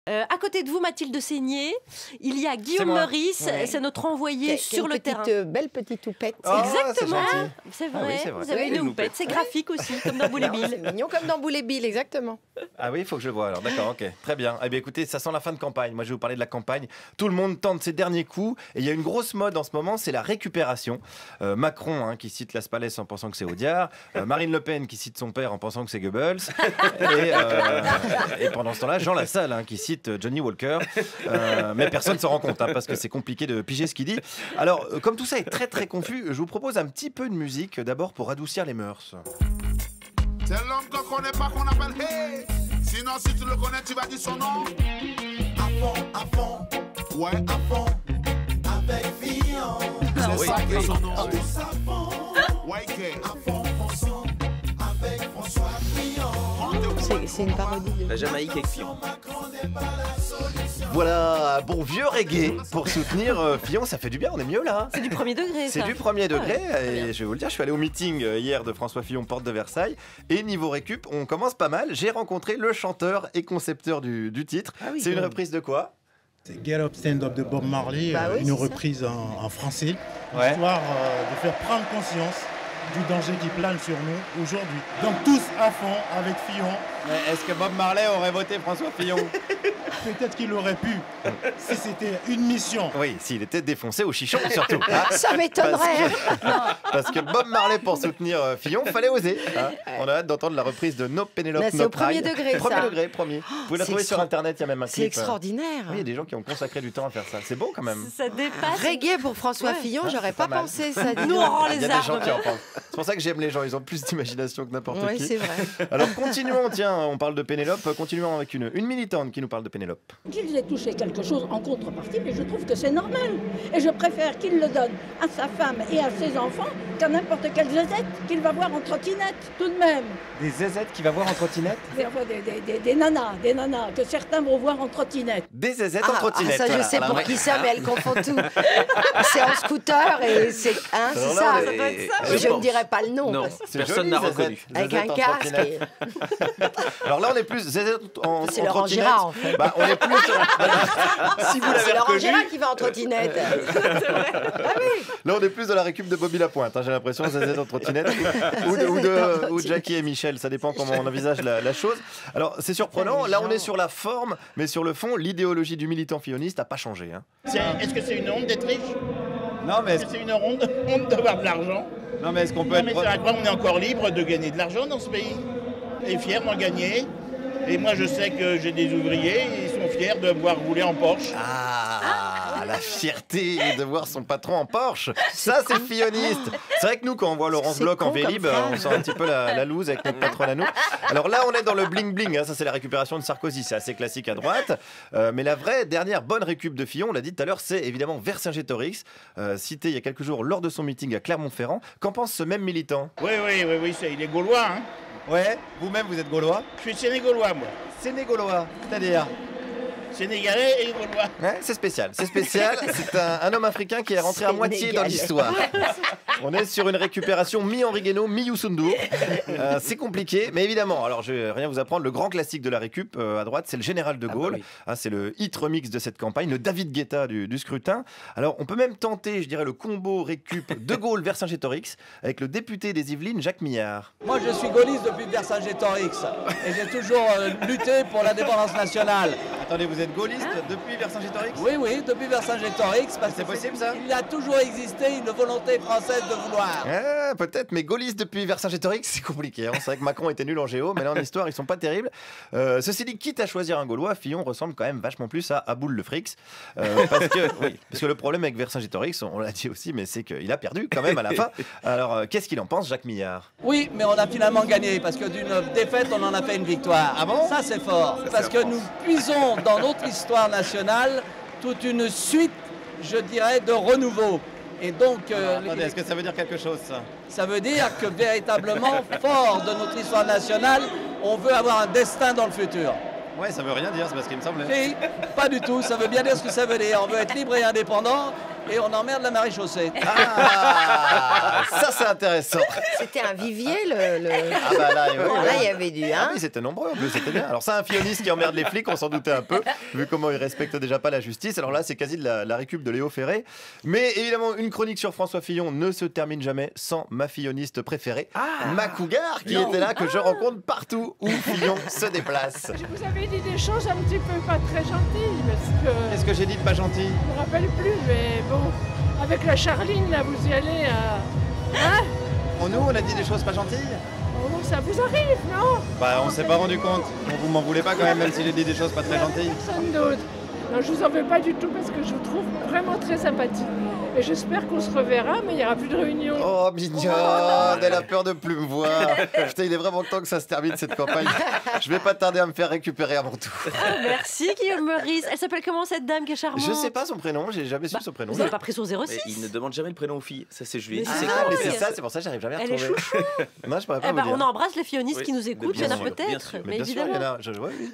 À côté de vous, Mathilde Seigné, il y a Guillaume Meurice, ouais. C'est notre envoyé sur le terrain. Belle petite houppette. Oh, exactement, c'est vrai. Oui, vrai. Vous avez une houppette, c'est graphique aussi, comme dans Boule et Bill. C'est mignon comme dans Boule et Bill, exactement. Ah oui, il faut que je le voie alors, d'accord, ok. Très bien. Eh bien écoutez, ça sent la fin de campagne. Moi je vais vous parler de la campagne. Tout le monde tente ses derniers coups et il y a une grosse mode en ce moment, c'est la récupération. Macron qui cite Las Palais en pensant que c'est Audiard, Marine Le Pen qui cite son père en pensant que c'est Goebbels et pendant ce temps-là, Jean Lassalle qui cite Johnny Walker. Mais personne ne s'en rend compte parce que c'est compliqué de piger ce qu'il dit. Alors, comme tout ça est très très confus, je vous propose un petit peu de musique d'abord pour adoucir les mœurs. C'est l'homme qu'on connaît pas qu'on appelle Hey. Sinon, si tu le connais, tu vas dire son nom. À fond, ouais, à fond, avec Fillon. C'est ça qui est son nom. Tous à fond, ouais, à fond, avec François Fillon. C'est une parodie de... La Jamaïque avec Fillon. Voilà, bon vieux reggae pour soutenir Fillon, ça fait du bien, on est mieux là. C'est du premier degré, C'est ça. du premier degré, et je vais vous le dire, je suis allé au meeting hier de François Fillon, porte de Versailles, et niveau récup, on commence pas mal. J'ai rencontré le chanteur et concepteur du titre. oui, c'est une reprise de quoi? C'est Get Up Stand Up de Bob Marley, oui, une reprise en français, histoire de faire prendre conscience du danger qui plane sur nous aujourd'hui. Donc tous à fond avec Fillon. Est-ce que Bob Marley aurait voté François Fillon? Peut-être qu'il aurait pu, si c'était une mission. Oui, s'il était défoncé au chichon surtout. Ça m'étonnerait. Parce que Bob Marley pour soutenir Fillon, fallait oser. On a hâte d'entendre la reprise de No Penelope Là, c'est No au premier Pride. degré, Premier ça. degré, premier. Vous pouvez la c'est trouver sur internet, il y a même un C'est clip. extraordinaire. Oui, il y a des gens qui ont consacré du temps à faire ça. C'est beau quand même. Ça dépasse. Reggae pour François Fillon, j'aurais c'est pas pas mal. pensé ça. dis Nous, donc. on rend Il y les a des gens armes. qui en pensent. C'est pour ça que j'aime les gens, ils ont plus d'imagination que n'importe Oui, qui. c'est vrai. Alors continuons, tiens, on parle de Pénélope, continuons avec une militante qui nous parle de Pénélope. Qu'il ait touché quelque chose en contrepartie, mais je trouve que c'est normal. Et je préfère qu'il le donne à sa femme et à ses enfants qu'à n'importe quelle zézette qu'il va voir en trottinette, tout de même. Des zézettes qu'il va voir en trottinette? Des nanas, que certains vont voir en trottinette. Des zézettes en trottinette. Ça, je voilà. sais Alors, pour ouais. qui ça, mais elle confond tout. C'est en scooter et c'est c'est Alors là, ça. on est- Je ne dirais pas le nom. Non, parce- C'est personne joli, n'a zézette. reconnu. Avec Zézette un en casque. trottinette. Alors là, on est plus zézette en C'est en Laurent trottinette. Gérard, en fait. Bah, on est plus sur... si vous l'avez C'est Laurent reconnu, Gérard qui va en trottinette. là on est plus dans la récup de Bobby Lapointe, j'ai l'impression, zézette en trottinette, ou Jackie et Michel, ça dépend comment on envisage la chose. Alors c'est surprenant, là on est sur la forme, mais sur le fond, l'idéologie du militant filloniste n'a pas changé. Est-ce que c'est une honte d'être riche? Non mais Est-ce que c'est une honte d'avoir de l'argent? est-ce qu'on peut Non mais c'est à quoi on est encore libre de gagner de l'argent dans ce pays? Et fier d'en gagner. Et moi je sais que j'ai des ouvriers, ils sont fiers de pouvoir rouler en Porsche. La fierté de voir son patron en Porsche, ça c'est filloniste. C'est vrai que nous quand on voit Laurence C'est Bloch en con comme Vélib, phrase. on sent un petit peu la loose avec notre patron à nous. Alors là on est dans le bling bling, ça c'est la récupération de Sarkozy, c'est assez classique à droite. Mais la vraie dernière bonne récup de Fillon, on l'a dit tout à l'heure, c'est évidemment Vercingétorix, cité il y a quelques jours lors de son meeting à Clermont-Ferrand. Qu'en pense ce même militant? Oui, il est gaulois. Hein. Ouais, vous-même vous êtes gaulois? Je suis sénégaulois moi. Sénégaulois, c'est-à-dire? Sénégalais et gaulois. Ouais, c'est spécial. C'est un homme africain qui est rentré à moitié dans Sénégal. l'histoire. On est sur une récupération mi-Henri Guénaud, mi-Youssou N'Dour. C'est compliqué, mais évidemment, alors je vais rien vous apprendre, le grand classique de la récup à droite, c'est le Général de Gaulle. C'est le hit remix de cette campagne, le David Guetta du scrutin. Alors on peut même tenter, je dirais, le combo récup de Gaulle Vercingétorix avec le député des Yvelines, Jacques Millard. Moi, je suis gaulliste depuis Vercingétorix et j'ai toujours lutté pour l'indépendance nationale. Attendez, vous êtes gaulliste depuis Vercingétorix? Oui, depuis Vercingétorix, parce que C'est possible ça? il a toujours existé une volonté française de vouloir. Peut-être, mais gaulliste depuis Vercingétorix, c'est compliqué. C'est vrai que Macron était nul en géo, mais là en histoire, ils sont pas terribles. Ceci dit, quitte à choisir un Gaulois, Fillon ressemble quand même vachement plus à Aboul le Frix. Parce que le problème avec Vercingétorix, on l'a dit aussi, mais c'est qu'il a perdu quand même à la fin. Alors, qu'est-ce qu'il en pense, Jacques Millard? Oui, mais on a finalement gagné, parce que d'une défaite, on en a fait une victoire. Ah bon? Ça, c'est fort, parce que nous puisons dans notre histoire nationale toute une suite, je dirais, de renouveau. Et donc, Attendez, est-ce que ça veut dire quelque chose, ça? ça veut dire que véritablement, fort de notre histoire nationale, on veut avoir un destin dans le futur. Ouais, ça veut rien dire, c'est parce qu'il me semblait. Et pas du tout, ça veut bien dire ce que ça veut dire. On veut être libre et indépendant et on emmerde la maréchaussée. Ah, ça c'est intéressant. C'était un vivier, Ah bah là, ouais, Bon, ouais. là, il y avait du... Ah Hein. oui, c'était nombreux en plus, c'était bien. Alors ça, un filloniste qui emmerde les flics, on s'en doutait un peu, vu comment il respecte déjà pas la justice. Alors là, c'est quasi de la récup de Léo Ferré. Mais évidemment, une chronique sur François Fillon ne se termine jamais sans ma filloniste préférée, ma cougar, qui était là, que je rencontre partout où Fillon se déplace. Je vous avais dit des choses un petit peu pas très gentilles, parce que Qu'est-ce que j'ai dit de pas gentil? je me rappelle plus, mais bon, avec la Charline, là, vous y allez Hein? Pour nous, on a dit des choses pas gentilles? Oh, ça vous arrive, non? Bah, on s'est pas rendu compte. Bon, vous m'en voulez pas quand même si j'ai dit des choses pas très gentilles. Personne d'autre. Non, je vous en veux pas du tout parce que je vous trouve vraiment très sympathique. Et j'espère qu'on se reverra, mais il n'y aura plus de réunion. Oh, mignonne, elle a peur de plus me voir. Putain, il est vraiment temps que ça se termine cette campagne. Je vais pas tarder à me faire récupérer à mon tour. Merci Guillaume Meurice. Elle s'appelle comment cette dame qui est charmante? Je sais pas son prénom, j'ai jamais su son prénom. Vous n'avez pas pris son 06? Mais il ne demande jamais le prénom aux filles. Ça, c'est je lui ai dit. Mais C'est Ah, mais oui. c'est ça, c'est pour ça que j'arrive jamais à Elle est retrouver. chouchou. Non, je pourrais pas Eh vous ben, dire. on embrasse les fionistes Oui, qui nous mais écoutent, il bien y en a sûr, bien peut-être, sûr. mais bien sûr, il y en évidemment. a. Ouais, oui.